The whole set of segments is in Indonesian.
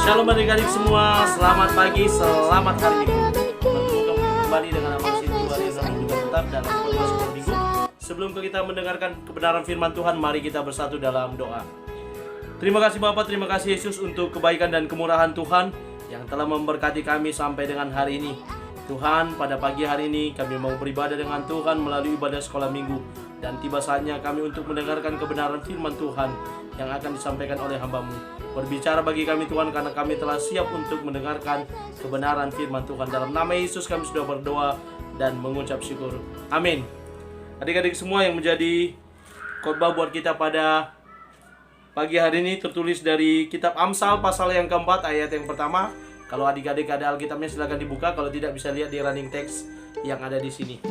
Shalom adik-adik semua, selamat pagi, selamat hari Minggu. Bertemu kembali dengan Abang Sintu hari yang tetap dalam podcast Minggu. Sebelum kita mendengarkan kebenaran firman Tuhan, mari kita bersatu dalam doa. Terima kasih Bapa, terima kasih Yesus untuk kebaikan dan kemurahan Tuhan yang telah memberkati kami sampai dengan hari ini. Tuhan, pada pagi hari ini kami mau beribadah dengan Tuhan melalui ibadah sekolah minggu. Dan tiba saatnya kami untuk mendengarkan kebenaran firman Tuhan yang akan disampaikan oleh hamba-Mu. Berbicara bagi kami Tuhan, karena kami telah siap untuk mendengarkan kebenaran firman Tuhan. Dalam nama Yesus kami sudah berdoa dan mengucap syukur. Amin. Adik-adik semua, yang menjadi khotbah buat kita pada pagi hari ini tertulis dari kitab Amsal pasal yang keempat ayat yang pertama. Kalau adik-adik ada Alkitabnya silakan dibuka, kalau tidak bisa lihat di running text yang ada di sini.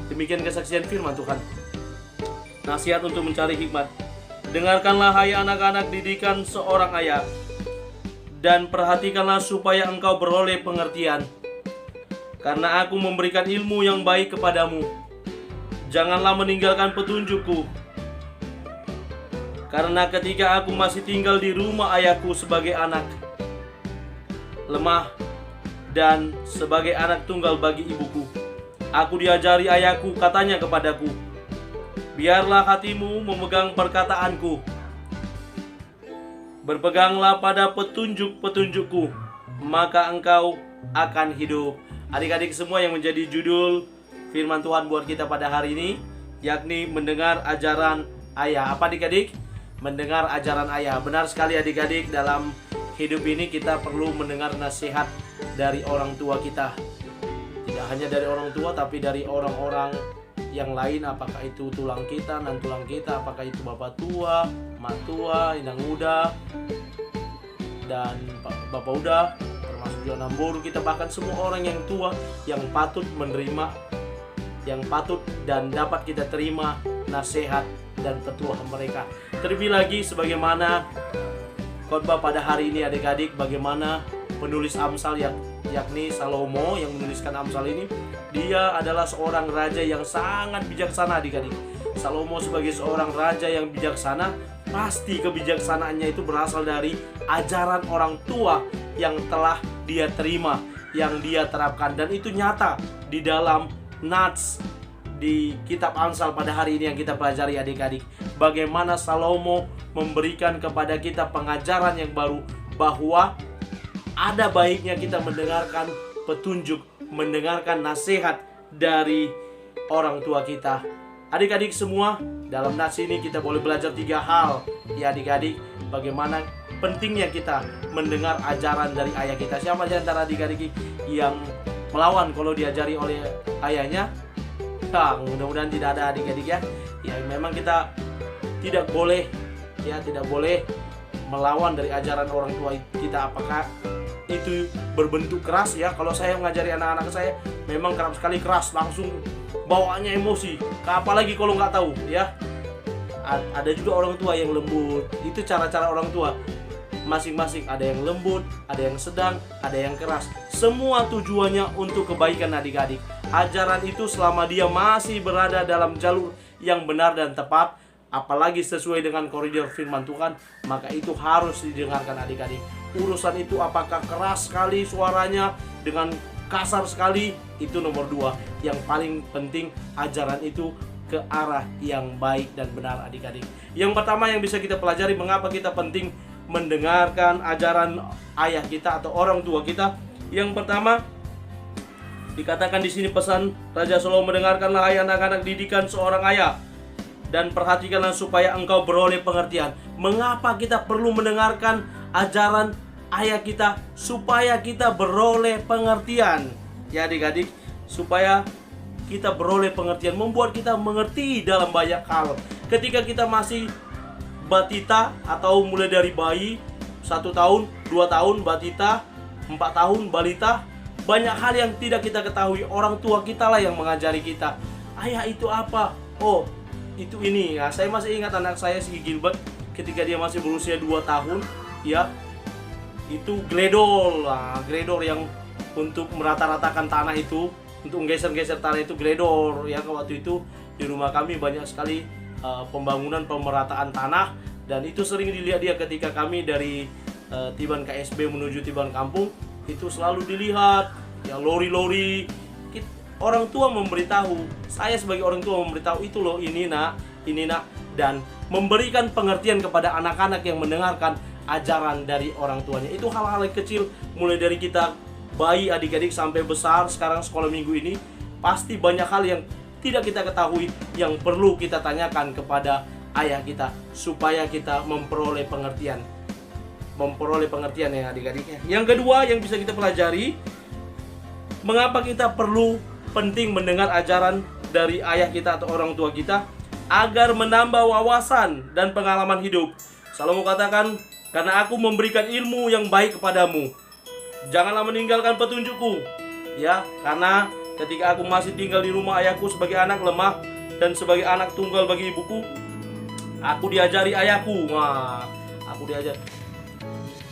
Demikian kesaksian firman Tuhan. Nasihat untuk mencari hikmat. Dengarkanlah hai anak-anak didikan seorang ayah, dan perhatikanlah supaya engkau beroleh pengertian. Karena aku memberikan ilmu yang baik kepadamu. Janganlah meninggalkan petunjukku. Karena ketika aku masih tinggal di rumah ayahku sebagai anak lemah dan sebagai anak tunggal bagi ibuku, aku diajari ayahku, katanya kepadaku, biarlah hatimu memegang perkataanku, berpeganglah pada petunjuk-petunjukku, maka engkau akan hidup. Adik-adik semua, yang menjadi judul firman Tuhan buat kita pada hari ini, yakni mendengar ajaran ayah. Apa adik-adik? Mendengar ajaran ayah. Benar sekali adik-adik, dalam hidup ini kita perlu mendengar nasihat dari orang tua kita. Tidak hanya dari orang tua, tapi dari orang-orang yang lain. Apakah itu tulang kita, nan tulang kita, apakah itu bapak tua, mak tua, inang muda, dan bapak udah, termasuk juga namburu kita. Bahkan semua orang yang tua yang patut menerima, yang patut dan dapat kita terima nasihat dan petuah mereka. Terlebih lagi sebagaimana khotbah pada hari ini adik-adik, bagaimana penulis Amsal yakni Salomo yang menuliskan Amsal ini, dia adalah seorang raja yang sangat bijaksana adik-adik. Salomo sebagai seorang raja yang bijaksana, pasti kebijaksanaannya itu berasal dari ajaran orang tua yang telah dia terima, yang dia terapkan, dan itu nyata di dalam nats di kitab Amsal pada hari ini yang kita pelajari adik-adik. Bagaimana Salomo memberikan kepada kita pengajaran yang baru, bahwa ada baiknya kita mendengarkan petunjuk, mendengarkan nasihat dari orang tua kita. Adik-adik semua, dalam nats ini kita boleh belajar 3 hal ya adik-adik. Bagaimana pentingnya kita mendengar ajaran dari ayah kita. Siapa di antara adik-adik yang melawan kalau diajari oleh ayahnya? Mudah-mudahan tidak ada adik-adik ya. Ya memang kita tidak boleh melawan dari ajaran orang tua kita, apakah itu berbentuk keras ya. Kalau saya mengajari anak-anak saya memang kerap sekali keras, langsung bawaannya emosi, apalagi kalau nggak tahu ya. Ada juga orang tua yang lembut. Itu cara-cara orang tua masing-masing, ada yang lembut, ada yang sedang, ada yang keras. Semua tujuannya untuk kebaikan adik-adik. Ajaran itu selama dia masih berada dalam jalur yang benar dan tepat, apalagi sesuai dengan koridor firman Tuhan, maka itu harus didengarkan adik-adik. Urusan itu apakah keras sekali suaranya, dengan kasar sekali, itu nomor 2. Yang paling penting ajaran itu ke arah yang baik dan benar adik-adik. Yang pertama yang bisa kita pelajari, mengapa kita penting mendengarkan ajaran ayah kita atau orang tua kita. Yang pertama, dikatakan di sini pesan Raja Salomo, mendengarkanlah hai anak-anak didikan seorang ayah, dan perhatikanlah supaya engkau beroleh pengertian. Mengapa kita perlu mendengarkan ajaran ayah kita? Supaya kita beroleh pengertian ya adik-adik, supaya kita beroleh pengertian, membuat kita mengerti dalam banyak hal. Ketika kita masih batita atau mulai dari bayi 1 tahun, 2 tahun batita, 4 tahun balita, banyak hal yang tidak kita ketahui. Orang tua kita lah yang mengajari kita. Ayah itu apa? Oh, itu ini ya. Saya masih ingat anak saya si Gilbert, ketika dia masih berusia 2 tahun ya, itu gledor lah, gledor yang untuk merata-ratakan tanah itu, untuk menggeser-geser tanah itu gledor ya. Waktu itu di rumah kami banyak sekali pembangunan pemerataan tanah, dan itu sering dilihat dia ketika kami dari Tiban KSB menuju Tiban Kampung, itu selalu dilihat ya lori-lori. Orang tua memberitahu, saya sebagai orang tua memberitahu, itu loh ini nak, dan memberikan pengertian kepada anak-anak yang mendengarkan ajaran dari orang tuanya. Itu hal-hal yang kecil, mulai dari kita bayi, adik-adik sampai besar sekarang sekolah minggu ini, pasti banyak hal yang tidak kita ketahui yang perlu kita tanyakan kepada ayah kita supaya kita memperoleh pengertian ya adik-adik. Yang kedua yang bisa kita pelajari, mengapa kita perlu penting mendengar ajaran dari ayah kita atau orang tua kita, agar menambah wawasan dan pengalaman hidup. Salomo katakan, karena aku memberikan ilmu yang baik kepadamu, janganlah meninggalkan petunjukku. Ya, karena ketika aku masih tinggal di rumah ayahku sebagai anak lemah dan sebagai anak tunggal bagi ibuku, aku diajari ayahku. Aku diajar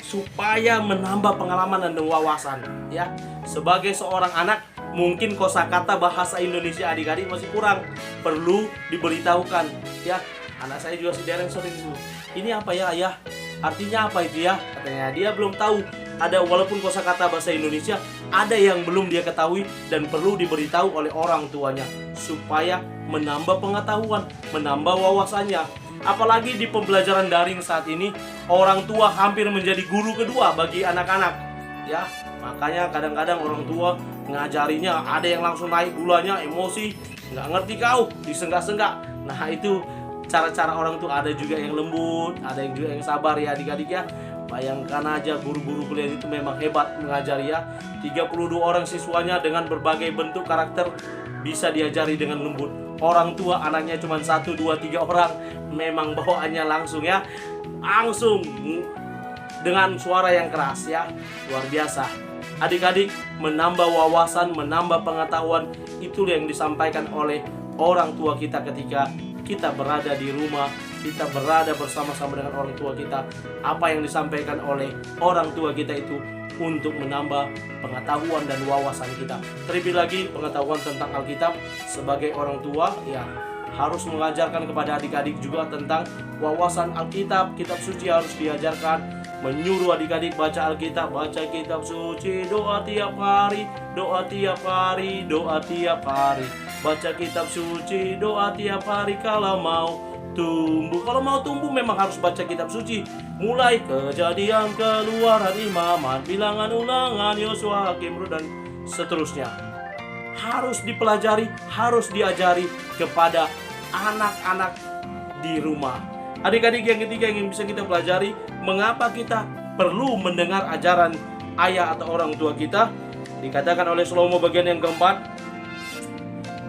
supaya menambah pengalaman dan wawasan. Ya, sebagai seorang anak, mungkin kosakata bahasa Indonesia adik-adik masih kurang, perlu diberitahukan. Ya, anak saya juga sering itu. Ini apa ya ayah? Artinya apa itu ya? Katanya dia belum tahu. Ada, walaupun kosakata bahasa Indonesia ada yang belum dia ketahui dan perlu diberitahu oleh orang tuanya supaya menambah pengetahuan, menambah wawasannya. Apalagi di pembelajaran daring saat ini, orang tua hampir menjadi guru kedua bagi anak-anak. Ya, makanya kadang-kadang orang tua ngajarinya ada yang langsung naik gulanya, emosi, nggak ngerti kau, disenggak-senggak. Nah itu cara-cara orang tua. Ada juga yang lembut, ada yang juga yang sabar ya adik-adik ya. Bayangkan aja guru-guru kuliah itu memang hebat mengajari ya. 32 orang siswanya dengan berbagai bentuk karakter bisa diajari dengan lembut. Orang tua anaknya cuma 1, 2, 3 orang, memang bawaannya langsung ya, langsung dengan suara yang keras ya, luar biasa. Adik-adik, menambah wawasan, menambah pengetahuan, itu yang disampaikan oleh orang tua kita ketika kita berada di rumah, kita berada bersama-sama dengan orang tua kita. Apa yang disampaikan oleh orang tua kita itu untuk menambah pengetahuan dan wawasan kita. Terlebih lagi pengetahuan tentang Alkitab. Sebagai orang tua ya harus mengajarkan kepada adik-adik juga tentang wawasan Alkitab. Kitab suci harus diajarkan, menyuruh adik-adik baca Alkitab, baca kitab suci, doa tiap hari, doa tiap hari, doa tiap hari. Baca kitab suci, doa tiap hari kalau mau tumbuh. Kalau mau tumbuh memang harus baca kitab suci. Mulai Kejadian, Keluaran, Imamat, Bilangan, Ulangan, Yosua, Hakim, Rut, dan seterusnya. Harus dipelajari, harus diajari kepada anak-anak di rumah. Adik-adik, yang ketiga yang bisa kita pelajari, mengapa kita perlu mendengar ajaran ayah atau orang tua kita. Dikatakan oleh Salomo bagian yang keempat,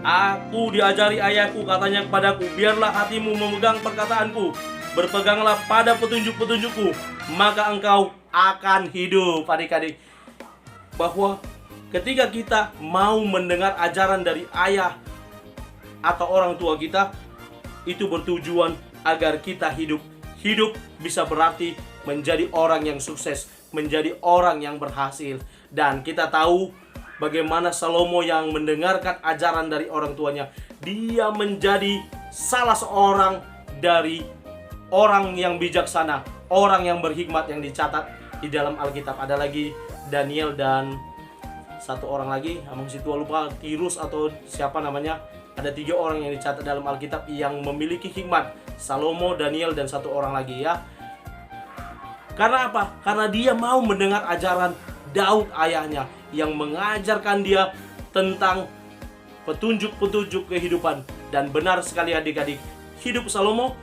aku diajari ayahku, katanya kepadaku, biarlah hatimu memegang perkataanku, berpeganglah pada petunjuk-petunjukku, maka engkau akan hidup. Adik-adik, bahwa ketika kita mau mendengar ajaran dari ayah atau orang tua kita, itu bertujuan agar kita hidup. Hidup bisa berarti menjadi orang yang sukses, menjadi orang yang berhasil. Dan kita tahu bagaimana Salomo yang mendengarkan ajaran dari orang tuanya, dia menjadi salah seorang dari orang yang bijaksana, orang yang berhikmat yang dicatat di dalam Alkitab. Ada lagi Daniel dan satu orang lagi, masih tua lupa, Tirus atau siapa namanya. Ada 3 orang yang dicatat dalam Alkitab yang memiliki hikmat. Salomo, Daniel, dan satu orang lagi ya. Karena apa? Karena dia mau mendengar ajaran Daud ayahnya yang mengajarkan dia tentang petunjuk-petunjuk kehidupan. Dan benar sekali adik-adik, hidup Salomo,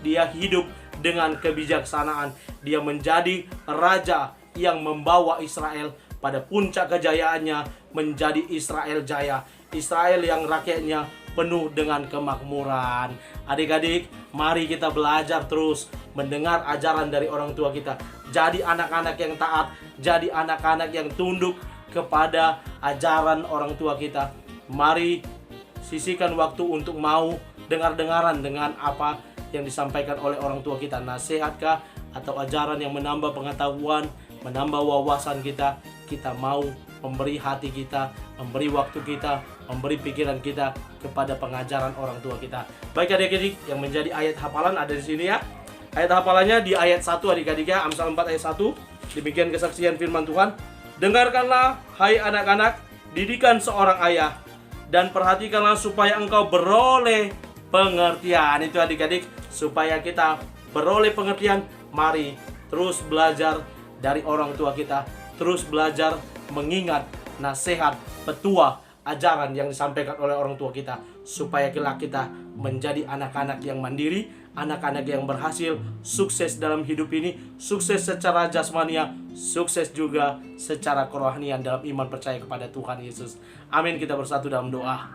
dia hidup dengan kebijaksanaan. Dia menjadi raja yang membawa Israel pada puncak kejayaannya, menjadi Israel jaya. Israel yang rakyatnya penuh dengan kemakmuran. Adik-adik, mari kita belajar terus mendengar ajaran dari orang tua kita. Jadi anak-anak yang taat, jadi anak-anak yang tunduk kepada ajaran orang tua kita. Mari sisihkan waktu untuk mau dengar-dengaran dengan apa yang disampaikan oleh orang tua kita. Nasihatkah atau ajaran yang menambah pengetahuan, menambah wawasan kita. Kita mau memberi hati kita, memberi waktu kita, memberi pikiran kita kepada pengajaran orang tua kita. Baik adik-adik, yang menjadi ayat hafalan ada di sini ya. Ayat hafalannya di ayat 1 adik-adik ya, Amsal 4 ayat 1. Demikian kesaksian firman Tuhan. Dengarkanlah hai anak-anak didikan seorang ayah, dan perhatikanlah supaya engkau beroleh pengertian. Itu adik-adik, supaya kita beroleh pengertian. Mari terus belajar dari orang tua kita, terus belajar mengingat nasihat, petua, ajaran yang disampaikan oleh orang tua kita, supaya kita menjadi anak-anak yang mandiri, anak-anak yang berhasil, sukses dalam hidup ini, sukses secara jasmania, sukses juga secara kerohanian dalam iman percaya kepada Tuhan Yesus. Amin. Kita bersatu dalam doa.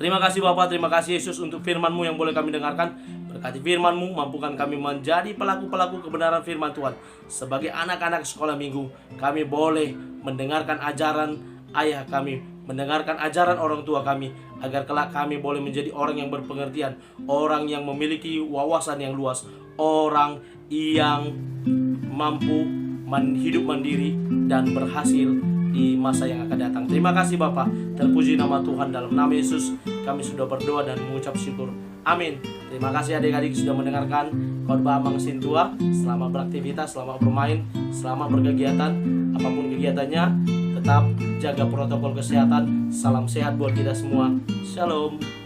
Terima kasih Bapa, terima kasih Yesus untuk firman-Mu yang boleh kami dengarkan. Berkati firman-Mu, mampukan kami menjadi pelaku-pelaku kebenaran firman Tuhan. Sebagai anak-anak sekolah minggu, kami boleh mendengarkan ajaran ayah kami, mendengarkan ajaran orang tua kami, agar kelak kami boleh menjadi orang yang berpengertian, orang yang memiliki wawasan yang luas, orang yang mampu hidup mandiri dan berhasil di masa yang akan datang. Terima kasih Bapa, terpuji nama Tuhan. Dalam nama Yesus kami sudah berdoa dan mengucap syukur. Amin. Terima kasih adik-adik sudah mendengarkan khotbah Amang Sintua. Selamat beraktivitas, selamat bermain, selamat berkegiatan. Apapun kegiatannya, tetap jaga protokol kesehatan. Salam sehat buat kita semua. Shalom.